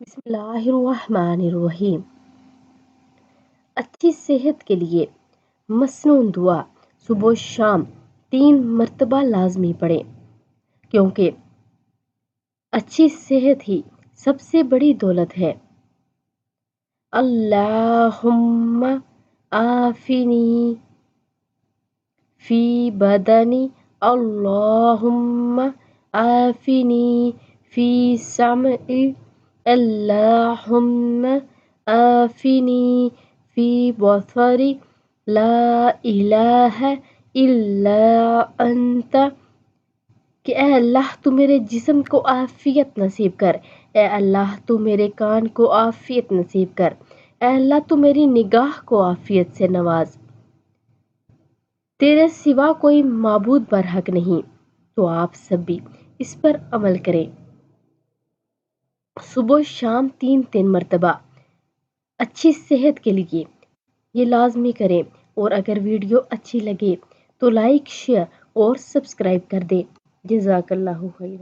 बिस्मिल्लाहिर्रहमानिर्रहीम। अच्छी सेहत के लिए मसनून दुआ सुबह शाम 3 मरतबा लाजमी पढ़ें, क्योंकि अच्छी सेहत ही सबसे बड़ी दौलत है। अल्लाहुम्मा आफिनी फी बदनी, अल्लाहुम्मा आफिनी फी समई, अल्लाहुम्मा आफिनी फी बसरी, ला इलाहा इल्ला अंता। कि ए अल्लाह तू मेरे जिस्म को आफियत नसीब कर, ए अल्लाह तू मेरे कान को आफियत नसीब कर, ए अल्लाह तू मेरी निगाह को आफियत से नवाज। तेरे सिवा कोई माबूद बरहक नहीं, तो आप सब भी इस पर अमल करें। सुबह शाम 3 मरतबा अच्छी सेहत के लिए ये लाजमी करें। और अगर वीडियो अच्छी लगे तो लाइक, शेयर और सब्सक्राइब कर दें। जज़ाकल्लाहु खैर।